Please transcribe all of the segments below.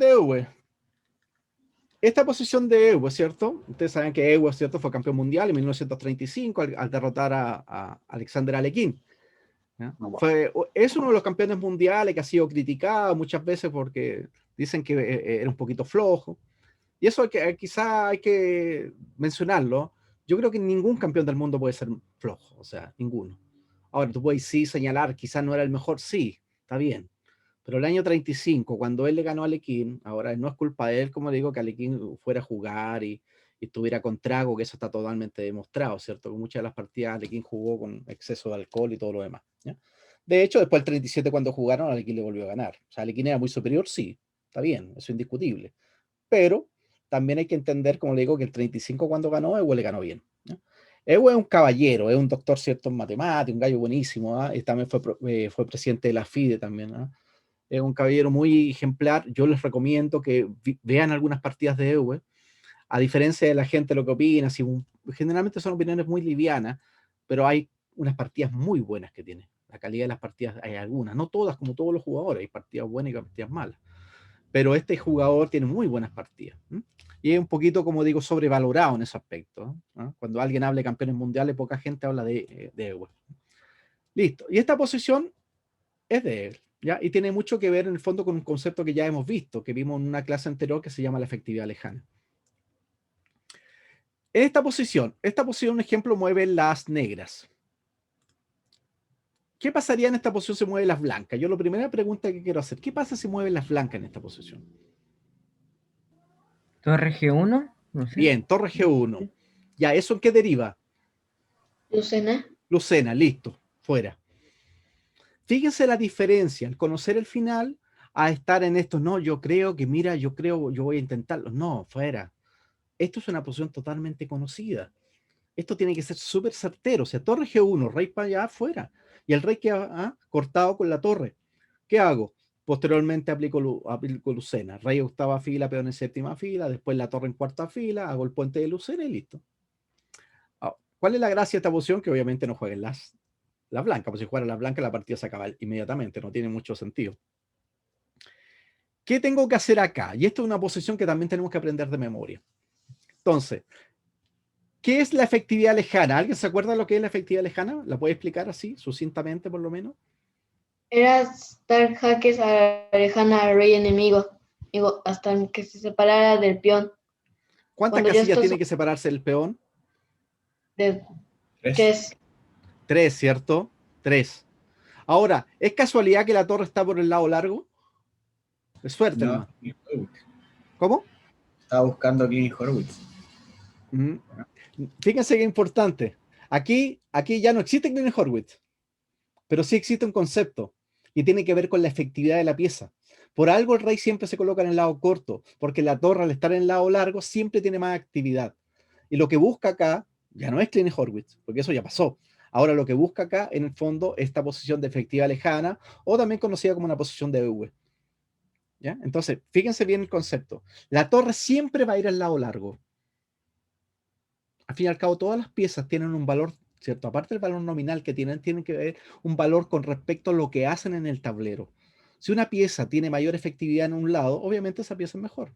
de Ewe. Esta posición de Ewe, ¿cierto? Ustedes saben que Ewe, ¿cierto?, fue campeón mundial en 1935 al derrotar a Alexander Alekhine. Es uno de los campeones mundiales que ha sido criticado muchas veces porque dicen que era un poquito flojo. Y eso quizá hay que mencionarlo. Yo creo que ningún campeón del mundo puede ser flojo, o sea, ninguno. Ahora, tú puedes sí señalar, quizás no era el mejor, sí, está bien. Pero el año 35, cuando él le ganó a Alekhine, ahora no es culpa de él, como digo, que Alekhine fuera a jugar y estuviera con trago, que eso está totalmente demostrado, ¿cierto? Que muchas de las partidas Alekhine jugó con exceso de alcohol y todo lo demás, ¿ya? De hecho, después del 37, cuando jugaron, Alekhine le volvió a ganar. O sea, Alekhine era muy superior, sí, está bien, eso es indiscutible. Pero también hay que entender, como le digo, que el 35 cuando ganó, Ewe le ganó bien, ¿no? Ewe es un caballero, es un doctor, ¿cierto?, en matemáticas, un gallo buenísimo, ¿eh? Y también fue presidente de la FIDE también, ¿no? Es un caballero muy ejemplar. Yo les recomiendo que vean algunas partidas de Ewe. A diferencia de la gente lo que opina, generalmente son opiniones muy livianas, pero hay unas partidas muy buenas que tiene. La calidad de las partidas, hay algunas, no todas como todos los jugadores, hay partidas buenas y partidas malas. Pero este jugador tiene muy buenas partidas. Y es un poquito, como digo, sobrevalorado en ese aspecto, ¿no? Cuando alguien habla de campeones mundiales, poca gente habla de Ewe. Listo. Y esta posición es de él, ¿ya? Y tiene mucho que ver en el fondo con un concepto que ya hemos visto, que vimos en una clase anterior, que se llama la efectividad lejana. En esta posición, un ejemplo, mueve las negras. ¿Qué pasaría en esta posición si mueve las blancas? Yo la primera pregunta que quiero hacer, ¿qué pasa si mueve las blancas en esta posición? Torre G1, no sé. Bien, torre G1. Ya, ¿eso en qué deriva? Lucena. Lucena, listo, fuera. Fíjense la diferencia, al conocer el final, a estar en esto, no, yo creo que, mira, yo creo, yo voy a intentarlo. No, fuera. Esto es una posición totalmente conocida. Esto tiene que ser súper certero. O sea, torre G1, rey para allá, fuera. Y el rey queda cortado con la torre. ¿Qué hago? Posteriormente aplico Lucena. Rey octava fila, peón en séptima fila, después la torre en cuarta fila, hago el puente de Lucena y listo. ¿Cuál es la gracia de esta posición? Que obviamente no jueguen las blancas, pues si juegan las blancas la partida se acaba inmediatamente, no tiene mucho sentido. ¿Qué tengo que hacer acá? Y esto es una posición que también tenemos que aprender de memoria. Entonces, ¿qué es la efectividad lejana? ¿Alguien se acuerda de lo que es la efectividad lejana? ¿La puede explicar así, sucintamente por lo menos? Era dar jaques a la lejana al rey enemigo, digo, hasta que se separara del peón. ¿Cuántas Cuando ya casillas estás tiene que separarse el peón? de Tres. 3, ¿cierto? 3. Ahora, ¿es casualidad que la torre está por el lado largo? Es suerte nomás. ¿Cómo? Estaba buscando aquí Horowitz. Fíjense qué importante. Aquí ya no existe Green Horwitz, pero sí existe un concepto y tiene que ver con la efectividad de la pieza. Por algo el rey siempre se coloca en el lado corto, porque la torre al estar en el lado largo siempre tiene más actividad. Y lo que busca acá ya no es Green Horwitz, porque eso ya pasó. Ahora lo que busca acá, en el fondo, esta posición de efectividad lejana, o también conocida como una posición de EV. ¿Ya? Entonces, fíjense bien el concepto. La torre siempre va a ir al lado largo. Al fin y al cabo, todas las piezas tienen un valor, ¿cierto? Aparte del valor nominal que tienen que ver un valor con respecto a lo que hacen en el tablero. Si una pieza tiene mayor efectividad en un lado, obviamente esa pieza es mejor.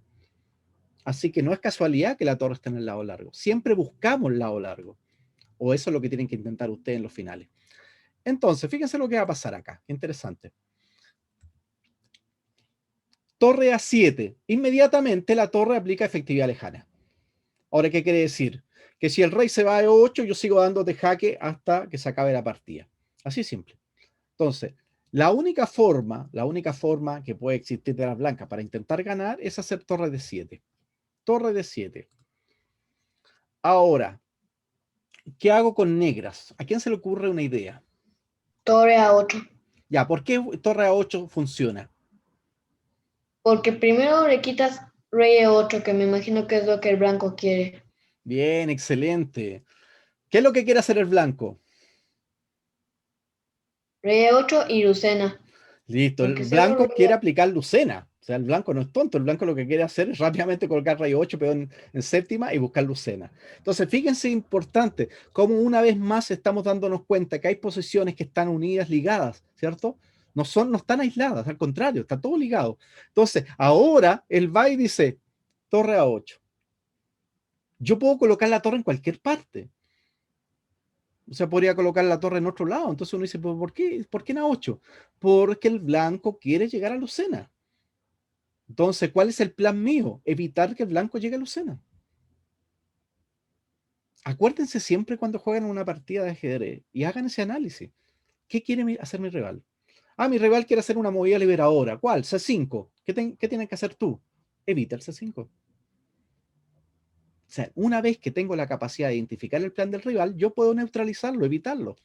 Así que no es casualidad que la torre esté en el lado largo. Siempre buscamos el lado largo. O eso es lo que tienen que intentar ustedes en los finales. Entonces, fíjense lo que va a pasar acá. Interesante. Torre A7. Inmediatamente la torre aplica efectividad lejana. Ahora, ¿qué quiere decir? Que si el rey se va a E8, yo sigo dándote jaque hasta que se acabe la partida. Así simple. Entonces, la única forma que puede existir de las blancas para intentar ganar es hacer torre de 7. Torre de 7. Ahora, ¿qué hago con negras? ¿A quién se le ocurre una idea? torre A8. Ya, ¿por qué torre A8 funciona? Porque primero le quitas rey E8, que me imagino que es lo que el blanco quiere. Bien, excelente. ¿Qué es lo que quiere hacer el blanco? Rey E8 y Lucena. Listo, el Porque blanco quiere aplicar Lucena. O sea, el blanco no es tonto, el blanco lo que quiere hacer es rápidamente colocar rey 8, peón en séptima y buscar Lucena. Entonces, fíjense, importante, cómo una vez más estamos dándonos cuenta que hay posiciones que están unidas, ligadas, ¿cierto? No están aisladas, al contrario, está todo ligado. Entonces, ahora él va y dice, torre A8. Yo puedo colocar la torre en cualquier parte. O sea, podría colocar la torre en otro lado. Entonces uno dice, ¿por qué? ¿Por qué en A8? Porque el blanco quiere llegar a Lucena. Entonces, ¿cuál es el plan mío? Evitar que el blanco llegue a Lucena. Acuérdense siempre cuando juegan una partida de ajedrez y hagan ese análisis. ¿Qué quiere hacer mi rival? Ah, mi rival quiere hacer una movida liberadora. ¿Cuál? C5. ¿Qué tienes que hacer tú? Evita el C5. O sea, una vez que tengo la capacidad de identificar el plan del rival, yo puedo neutralizarlo, evitarlo.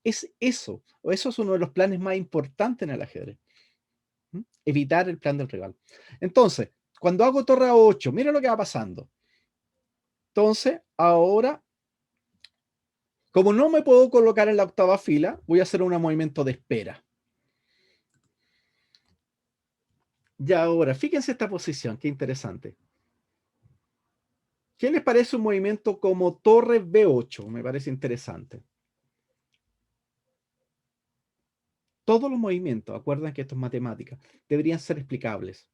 Es eso. Eso es uno de los planes más importantes en el ajedrez. Evitar el plan del rival. Entonces, cuando hago torre A8, mira lo que va pasando. Entonces, ahora, como no me puedo colocar en la octava fila, voy a hacer un movimiento de espera. Y ahora, fíjense esta posición, qué interesante. ¿Qué les parece un movimiento como torre B8? Me parece interesante. Todos los movimientos, acuerdan que esto es matemática, deberían ser explicables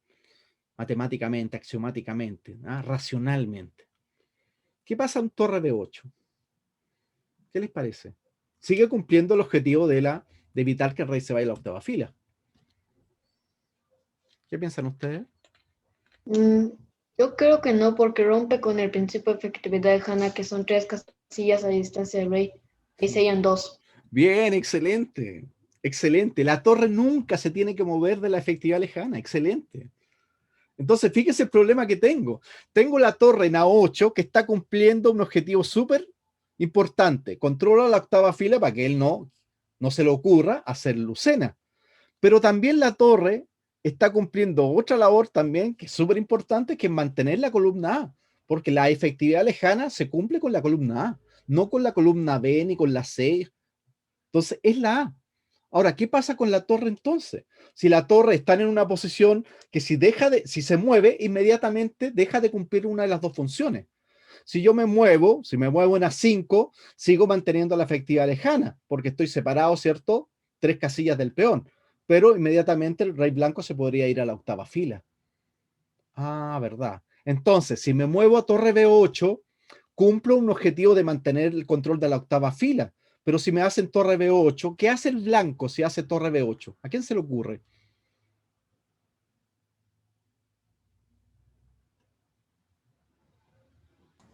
matemáticamente, axiomáticamente, racionalmente. ¿Qué pasa en torre B8? ¿Qué les parece? Sigue cumpliendo el objetivo de evitar que el rey se vaya a la octava fila. ¿Qué piensan ustedes? Yo creo que no, porque rompe con el principio de efectividad de Hanna, que son 3 casillas a distancia del rey, y serían 2. Bien, excelente. Excelente. La torre nunca se tiene que mover de la efectividad lejana. Excelente. Entonces, fíjese el problema que tengo. Tengo la torre en A8 que está cumpliendo un objetivo súper importante. Controla la octava fila para que él no se le ocurra hacer Lucena. Pero también la torre está cumpliendo otra labor también que es súper importante, que es mantener la columna A. Porque la efectividad lejana se cumple con la columna A, no con la columna B ni con la C. Entonces, es la A. Ahora, ¿qué pasa con la torre entonces? Si la torre está en una posición que si se mueve, inmediatamente deja de cumplir una de las dos funciones. Si me muevo en A5, sigo manteniendo la efectividad lejana, porque estoy separado, ¿cierto? 3 casillas del peón. Pero inmediatamente el rey blanco se podría ir a la octava fila. Ah, verdad. Entonces, si me muevo a torre B8, cumplo un objetivo de mantener el control de la octava fila. Pero si me hacen torre B8, ¿qué hace el blanco si hace torre B8? ¿A quién se le ocurre?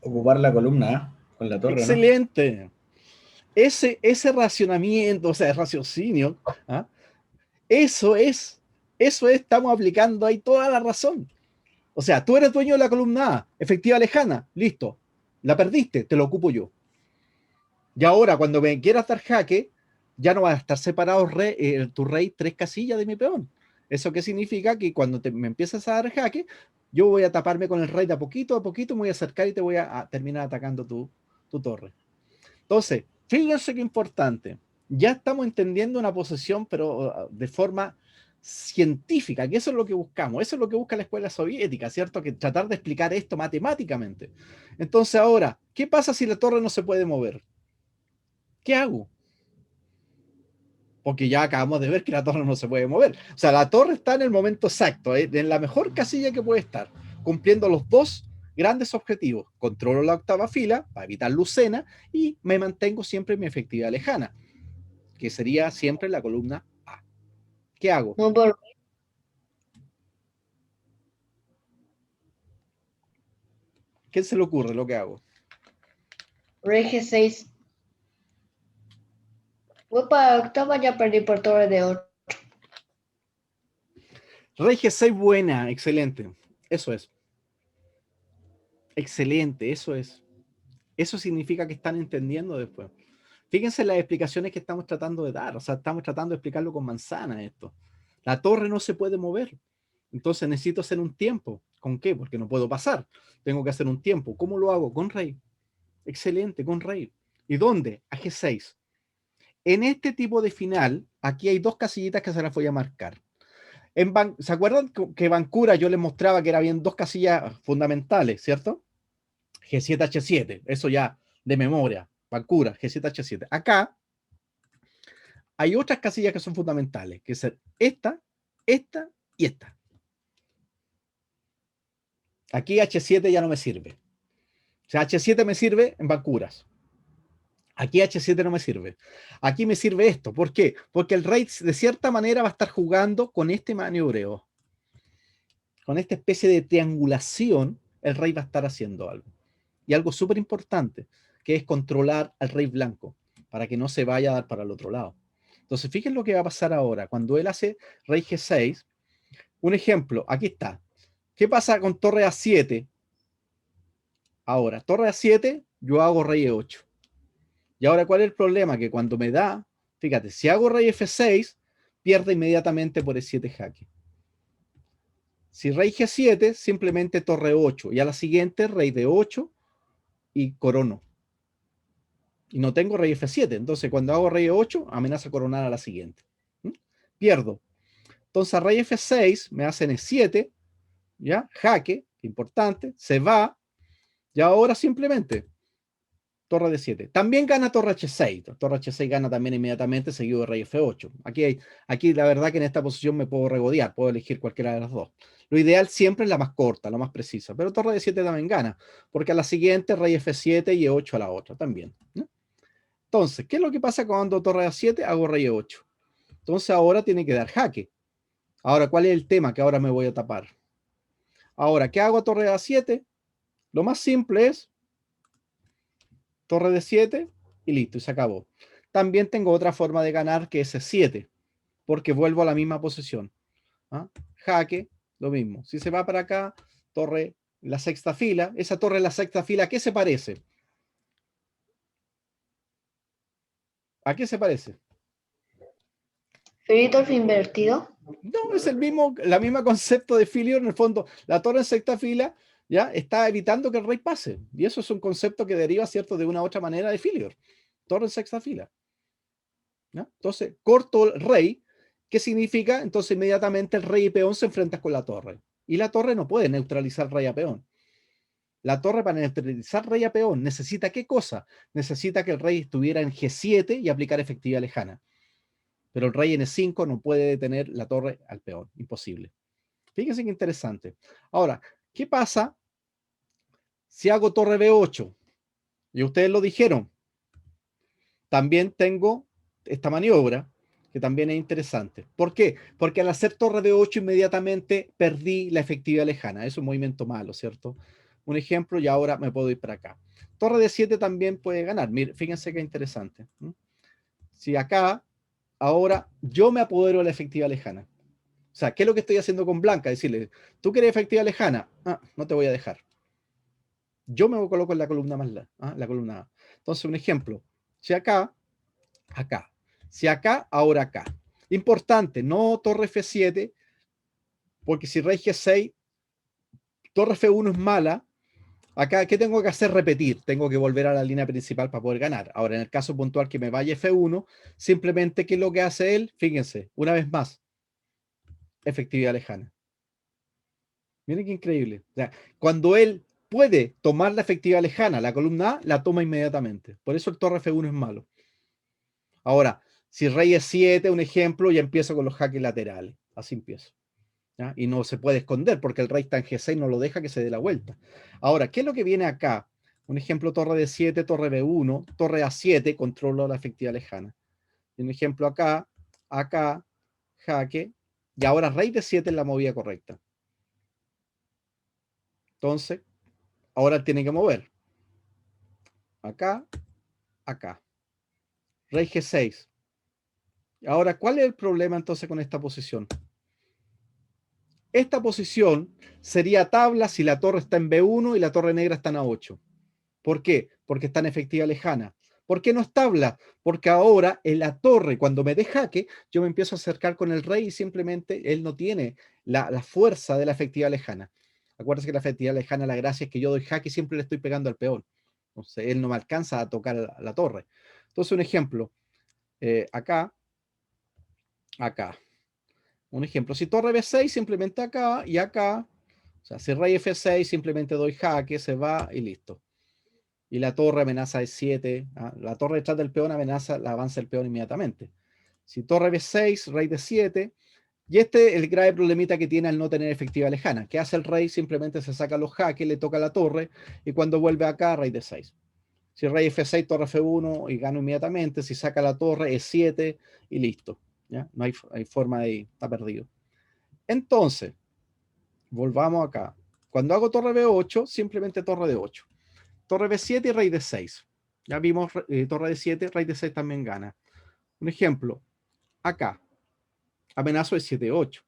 Ocupar la columna A con la torre, ¿no? Excelente. Ese racionamiento, o sea, raciocinio, ¿ah? Eso es, estamos aplicando ahí toda la razón. O sea, tú eres dueño de la columna A, efectiva lejana, listo. La perdiste, te lo ocupo yo. Y ahora, cuando me quieras dar jaque, ya no va a estar separado tu rey 3 casillas de mi peón. ¿Eso qué significa? Que cuando me empiezas a dar jaque, yo voy a taparme con el rey de a poquito, me voy a acercar y te voy a terminar atacando tu torre. Entonces, fíjense qué importante. Ya estamos entendiendo una posesión, pero de forma científica, que eso es lo que buscamos, eso es lo que busca la escuela soviética, ¿cierto? Que tratar de explicar esto matemáticamente. Entonces ahora, ¿qué pasa si la torre no se puede mover? ¿Qué hago? Porque ya acabamos de ver que la torre no se puede mover. O sea, la torre está en el momento exacto, en la mejor casilla que puede estar, cumpliendo los dos grandes objetivos. Controlo la octava fila para evitar Lucena y me mantengo siempre en mi efectividad lejana, que sería siempre la columna A. ¿Qué hago? No, por ¿Qué se le ocurre lo que hago? rey G6. Voy para octava, ya perdí por torre de 8. Rey G6, buena, excelente. Eso es. Excelente, eso es. Eso significa que están entendiendo después. Fíjense las explicaciones que estamos tratando de dar. O sea, estamos tratando de explicarlo con manzana esto. La torre no se puede mover. Entonces necesito hacer un tiempo. ¿Con qué? Porque no puedo pasar. Tengo que hacer un tiempo. ¿Cómo lo hago? Con rey. Excelente, con rey. ¿Y dónde? A G6. En este tipo de final, aquí hay dos casillitas que se las voy a marcar. ¿Se acuerdan que Bancura yo les mostraba que habían dos casillas fundamentales, ¿cierto? G7, H7. Eso ya de memoria. Bancura, G7, H7. Acá hay otras casillas que son fundamentales, que es esta, esta y esta. Aquí H7 ya no me sirve. O sea, H7 me sirve en bancuras. Aquí H7 no me sirve. Aquí me sirve esto. ¿Por qué? Porque el rey de cierta manera va a estar jugando con este maniobreo. Con esta especie de triangulación, el rey va a estar haciendo algo. Y algo súper importante, que es controlar al rey blanco, para que no se vaya a dar para el otro lado. Entonces, fíjense lo que va a pasar ahora. Cuando él hace rey G6, un ejemplo, aquí está. ¿Qué pasa con torre A7? Ahora, torre A7, yo hago rey E8. Y ahora, ¿cuál es el problema? Que cuando me da, fíjate, si hago rey F6, pierde inmediatamente por E7 jaque. Si rey G7, simplemente torre 8. Y a la siguiente, rey D8 y corono. Y no tengo rey F7. Entonces, cuando hago rey E8, amenaza coronar a la siguiente. Pierdo. Entonces, rey F6 me hacen E7, ¿ya? Jaque, importante, se va. Y ahora simplemente torre D7. También gana torre H6. Torre H6 gana también inmediatamente, seguido de rey F8. Aquí la verdad que en esta posición me puedo regodear, puedo elegir cualquiera de las dos. Lo ideal siempre es la más corta, la más precisa. Pero torre D7 también gana, porque a la siguiente rey F7 y E8 a la otra también, ¿no? Entonces, ¿qué es lo que pasa cuando torre A7 hago rey E8? Entonces ahora tiene que dar jaque. Ahora, ¿cuál es el tema que ahora me voy a tapar? Ahora, ¿qué hago a torre A7? Lo más simple es torre D7 y listo, y se acabó. También tengo otra forma de ganar que es E7, porque vuelvo a la misma posición. ¿Ah? Jaque, lo mismo. Si se va para acá, torre la sexta fila. Esa torre en la sexta fila, ¿a qué se parece? ¿A qué se parece? Filitorf invertido. No, es la misma concepto de Filior. En el fondo, la torre en sexta fila ya está evitando que el rey pase. Y eso es un concepto que deriva, ¿cierto?, de una u otra manera de Filior. Torre en sexta fila. ¿Ya? Entonces, corto el rey. ¿Qué significa? Entonces, inmediatamente el rey y peón se enfrentan con la torre. Y la torre no puede neutralizar rey a peón. La torre, para neutralizar rey a peón, necesita ¿qué cosa? Necesita que el rey estuviera en G7 y aplicar efectividad lejana. Pero el rey en E5 no puede detener la torre al peón. Imposible. Fíjense qué interesante. Ahora, ¿qué pasa si hago torre B8? Y ustedes lo dijeron. También tengo esta maniobra, que también es interesante. ¿Por qué? Porque al hacer torre B8 inmediatamente perdí la efectividad lejana. Es un movimiento malo, ¿cierto? Un ejemplo, y ahora me puedo ir para acá. Torre D7 también puede ganar. Miren, fíjense qué interesante. Si acá, ahora yo me apodero de la efectividad lejana. O sea, ¿qué es lo que estoy haciendo con Blanca? Decirle, tú quieres efectividad lejana, no te voy a dejar. Yo me coloco en la columna más la columna A. Entonces, un ejemplo. Si acá, acá. Si acá, ahora acá. Importante, no torre F7, porque si rey G6, torre F1 es mala. Acá, ¿qué tengo que hacer? Repetir. Tengo que volver a la línea principal para poder ganar. Ahora, en el caso puntual que me vaya F1, simplemente, ¿qué es lo que hace él? Fíjense, una vez más, efectividad lejana. Miren qué increíble. O sea, cuando él puede tomar la efectividad lejana, la columna A, la toma inmediatamente. Por eso el torre F1 es malo. Ahora, si rey E7, un ejemplo, ya empiezo con los jaques laterales. Así empiezo. ¿Ya? Y no se puede esconder porque el rey está en G6, no lo deja que se dé la vuelta. Ahora, ¿qué es lo que viene acá? Un ejemplo, torre D7, torre B1, torre A7, controlo la efectividad lejana. Y un ejemplo acá, acá, jaque, y ahora rey D7 es la movida correcta. Entonces, ahora tiene que mover. Acá, acá. Rey G6. Ahora, ¿cuál es el problema entonces con esta posición? Esta posición sería tabla si la torre está en B1 y la torre negra está en A8. ¿Por qué? Porque está en efectividad lejana. ¿Por qué no es tabla? Porque ahora en la torre, cuando me dé jaque, yo me empiezo a acercar con el rey y simplemente él no tiene la fuerza de la efectividad lejana. Acuérdense que la efectividad lejana, la gracia es que yo doy jaque y siempre le estoy pegando al peón. Entonces él no me alcanza a tocar la torre. Entonces un ejemplo, acá, acá. Un ejemplo, si torre B6 simplemente acá y acá. O sea, si rey F6 simplemente doy jaque, se va y listo. Y la torre amenaza E7. La torre detrás del peón amenaza, la avanza el peón inmediatamente. Si torre B6, rey D7, y este es el grave problemita que tiene al no tener efectiva lejana. ¿Qué hace el rey? Simplemente se saca los jaques, le toca la torre, y cuando vuelve acá, rey D6. Si rey F6, torre F1, y gano inmediatamente. Si saca la torre, E7, y listo. ¿Ya? No hay forma de ir, está perdido. Entonces, volvamos acá. Cuando hago torre B8, simplemente torre D8. Torre B7 y rey D6. Ya vimos torre D7, rey D6 también gana. Un ejemplo, acá, amenazo de 7-8.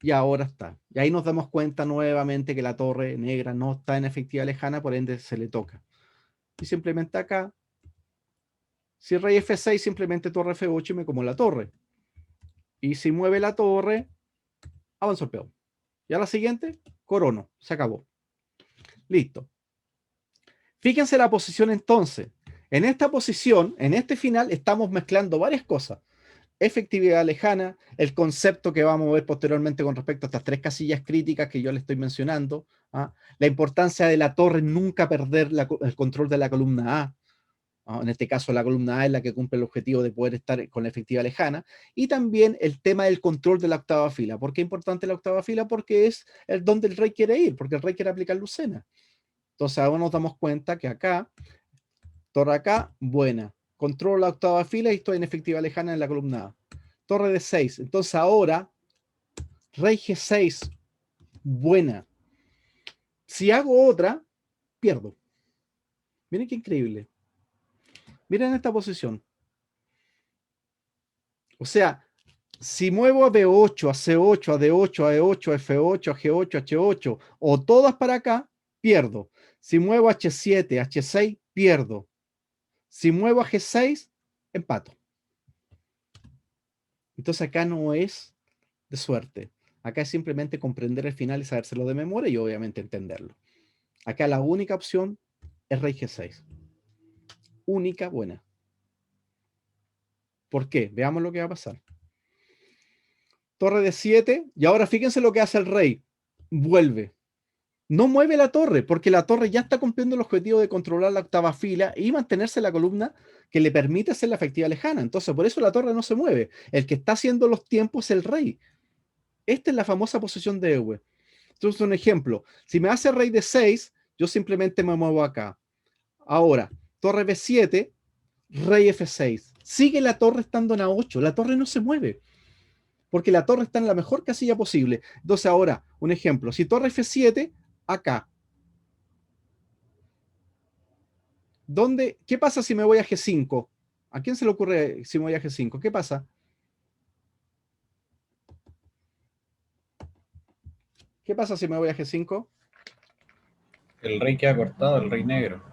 Y ahora está. Y ahí nos damos cuenta nuevamente que la torre negra no está en efectiva lejana, por ende se le toca. Y simplemente acá, si rey F6, simplemente torre F8 y me como la torre. Y si mueve la torre, avanzo el peón. Y a la siguiente, corono. Se acabó. Listo. Fíjense la posición entonces. En esta posición, en este final, estamos mezclando varias cosas. Efectividad lejana, el concepto que vamos a ver posteriormente con respecto a estas tres casillas críticas que yo le estoy mencionando, ¿ah? La importancia de la torre, nunca perder el control de la columna A. ¿Ah? En este caso, la columna A es la que cumple el objetivo de poder estar con la efectividad lejana. Y también el tema del control de la octava fila. ¿Por qué es importante la octava fila? Porque es el donde el rey quiere ir, porque el rey quiere aplicar Lucena. Entonces ahora nos damos cuenta que acá, torre acá, buena. Controlo la octava fila y estoy en efectiva lejana en la columna A. Torre de 6. Entonces ahora, rey G6, buena. Si hago otra, pierdo. Miren qué increíble. Miren esta posición. O sea, si muevo a B8, a C8, a D8, a E8, a F8, a G8, a H8, o todas para acá, pierdo. Si muevo a H7, a H6, pierdo. Si muevo a G6, empato. Entonces acá no es de suerte. Acá es simplemente comprender el final y sabérselo de memoria y obviamente entenderlo. Acá la única opción es rey G6. Única buena. ¿Por qué? Veamos lo que va a pasar. Torre de 7 y ahora fíjense lo que hace el rey. Vuelve. No mueve la torre porque la torre ya está cumpliendo el objetivo de controlar la octava fila y mantenerse en la columna que le permite hacer la efectiva lejana. Entonces por eso la torre no se mueve. El que está haciendo los tiempos es el rey. Esta es la famosa posición de Ewe. Entonces, un ejemplo, si me hace rey de 6, yo simplemente me muevo acá. Ahora, torre B7, rey F6. Sigue la torre estando en A8. La torre no se mueve, porque la torre está en la mejor casilla posible. Entonces, ahora, un ejemplo, si torre F7, acá. ¿Qué pasa si me voy a G5? ¿A quién se le ocurre si me voy a G5? ¿Qué pasa? ¿Qué pasa si me voy a G5? El rey queda cortado, el rey negro.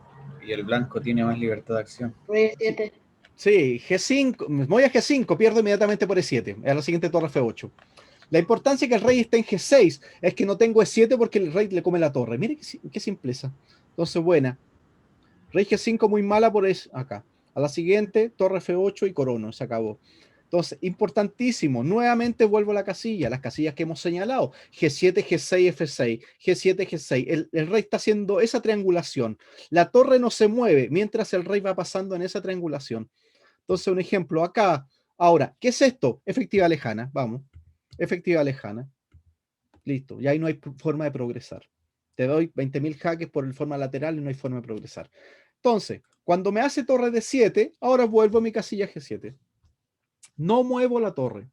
Y el blanco tiene más libertad de acción. Rey 7. Sí, G5, me voy a G5, pierdo inmediatamente por E7, a la siguiente torre F8. La importancia de que el rey esté en G6 es que no tengo E7 porque el rey le come la torre. Mire qué simpleza. Entonces, buena. Rey G5 muy mala por eso. Acá. A la siguiente, torre F8 y corono. Se acabó. Entonces, importantísimo. Nuevamente vuelvo a la casilla, las casillas que hemos señalado. G7, G6, F6. G7, G6. El rey está haciendo esa triangulación. La torre no se mueve mientras el rey va pasando en esa triangulación. Entonces, un ejemplo acá. Ahora, ¿qué es esto? Efectiva lejana. Vamos. Efectiva lejana. Listo. Y ahí no hay forma de progresar. Te doy 20.000 jaques por el forma lateral y no hay forma de progresar. Entonces, cuando me hace torre de 7, ahora vuelvo a mi casilla G7. No muevo la torre.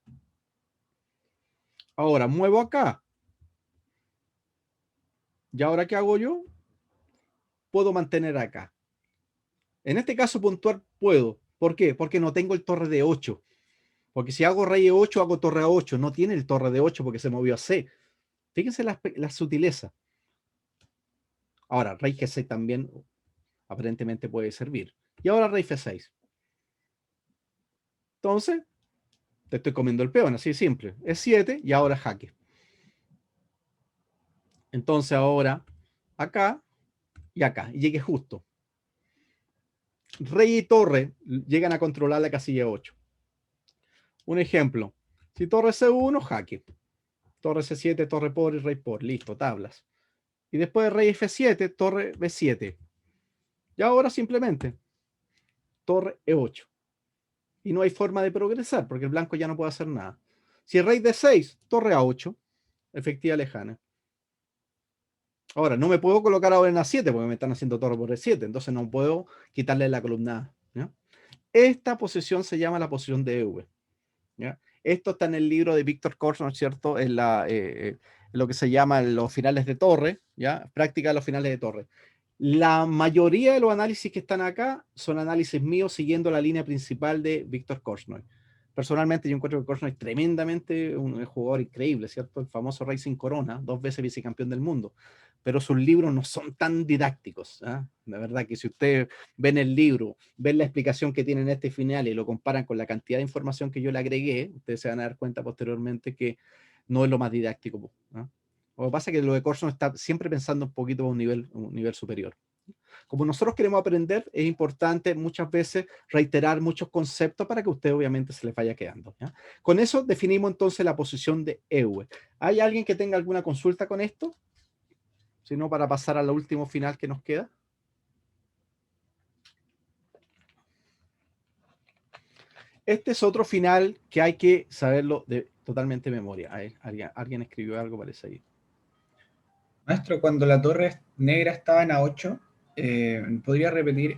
Ahora muevo acá. ¿Y ahora qué hago yo? Puedo mantener acá. En este caso puntual puedo. ¿Por qué? Porque no tengo el torre de 8. Porque si hago rey E8, hago torre A8. No tiene el torre de 8 porque se movió a C. Fíjense la sutileza. Ahora, rey G6 también aparentemente puede servir. Y ahora rey F6. Entonces, te estoy comiendo el peón, así de simple. Es 7 y ahora jaque. Entonces ahora, acá y acá. Y llegué justo. Rey y torre llegan a controlar la casilla 8. Un ejemplo. Si torre C1, jaque. Torre C7, torre por y rey por. Listo, tablas. Y después de rey F7, torre B7. Y ahora simplemente torre E8. y no hay forma de progresar, porque el blanco ya no puede hacer nada. Si el rey D6, torre A8, efectiva lejana. Ahora, no me puedo colocar ahora en A7 porque me están haciendo torre por E7, entonces no puedo quitarle la columna A. ¿Ya? Esta posición se llama la posición de EV. ¿Ya? Esto está en el libro de Víctor Korsner, ¿cierto? En lo que se llama los finales de torre, ¿ya? Práctica de los finales de torre. La mayoría de los análisis que están acá son análisis míos siguiendo la línea principal de Víctor Korsner. Personalmente yo encuentro que Korsner es tremendamente un jugador increíble, ¿cierto? El famoso Racing Corona, 2 veces vicecampeón del mundo. Pero sus libros no son tan didácticos. ¿Eh? De verdad que si ustedes ven el libro, ven la explicación que tiene en este final y lo comparan con la cantidad de información que yo le agregué, ustedes se van a dar cuenta posteriormente que no es lo más didáctico. ¿Eh? Lo que pasa es que lo de Corson está siempre pensando un poquito a un nivel superior. Como nosotros queremos aprender, es importante muchas veces reiterar muchos conceptos para que a usted obviamente se les vaya quedando. ¿Ya? Con eso definimos entonces la posición de EW. ¿Hay alguien que tenga alguna consulta con esto? Si no, para pasar al último final que nos queda. Este es otro final que hay que saberlo totalmente de memoria. A ver, alguien escribió algo, parece ahí. Maestro, cuando la torre negra estaba en A8, ¿podría repetir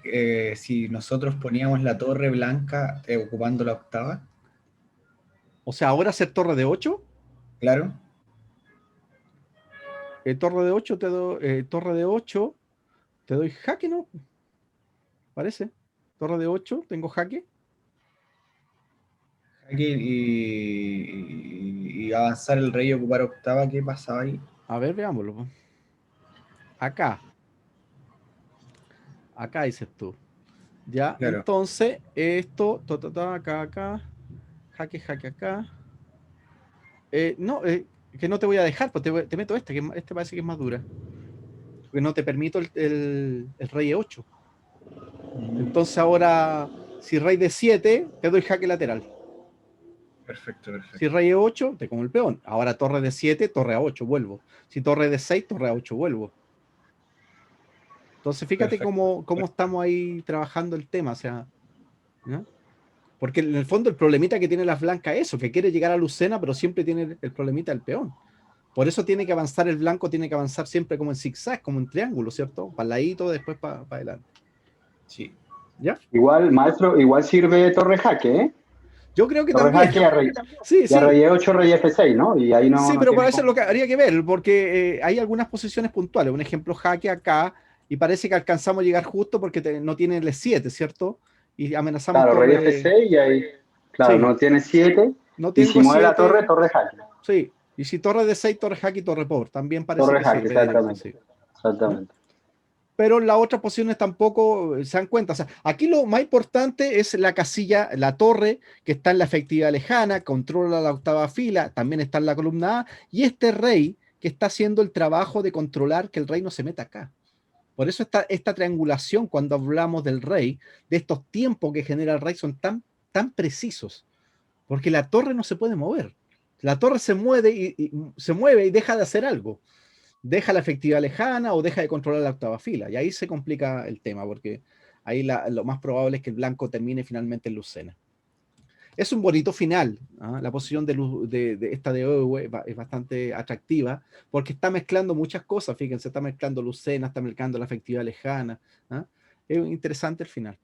si nosotros poníamos la torre blanca ocupando la octava? O sea, ahora hacer torre de 8. Claro. Torre de 8 torre de 8 te doy jaque, ¿no? Parece. Torre de 8, tengo jaque. Jaque y avanzar el rey y ocupar octava, ¿qué pasaba ahí? A ver, veámoslo. Acá. Acá dices tú. Ya, Claro. entonces, esto, acá. Jaque acá. No, que no te voy a dejar, pues te meto que este parece que es más dura. Porque no te permito el rey E8. Entonces ahora, si rey de 7, te doy jaque lateral. Perfecto. Si rey E8, te como el peón. Ahora torre de 7, torre A8, vuelvo. Si torre de 6, torre A8, vuelvo. Entonces fíjate cómo estamos ahí trabajando el tema, o sea, ¿no? Porque en el fondo el problemita que tiene las blancas es eso, que quiere llegar a Lucena, pero siempre tiene el problemita del peón. Por eso tiene que avanzar el blanco, tiene que avanzar siempre como en zigzag, como en triángulo, ¿cierto? Para el ladito, después para adelante. Sí. ¿Ya? Igual, maestro, igual sirve torre jaque, ¿eh? Yo creo que torre también. Jaque sí. rey E8, rey F6, ¿no? Y ahí no. Sí, no pero tiene para eso es lo que habría que ver, porque hay algunas posiciones puntuales. Un ejemplo, jaque acá, y parece que alcanzamos a llegar justo porque no tiene el 7, ¿cierto? Y amenazamos. Claro, rey F6 y ahí. Claro, sí. no tiene 7. No tengo y si mueve 7, la torre, torre jaque. Sí, y si torre de 6, torre jaque y torre por, también parece torre que jaque, sirve exactamente. directo, sí. Exactamente. Pero las otras posiciones tampoco se dan cuenta. O sea, aquí lo más importante es la casilla, la torre, que está en la efectividad lejana, controla la octava fila, también está en la columna A, y este rey que está haciendo el trabajo de controlar que el rey no se meta acá. Por eso esta triangulación, cuando hablamos del rey, de estos tiempos que genera el rey, son tan precisos, porque la torre no se puede mover. La torre se mueve y deja de hacer algo. Deja la efectividad lejana o deja de controlar la octava fila. Y ahí se complica el tema, porque ahí lo más probable es que el blanco termine finalmente en Lucena. Es un bonito final. ¿Ah? La posición de esta de Owe es bastante atractiva, porque está mezclando muchas cosas. Fíjense, está mezclando Lucena, está mezclando la efectividad lejana. ¿Ah? Es interesante el final.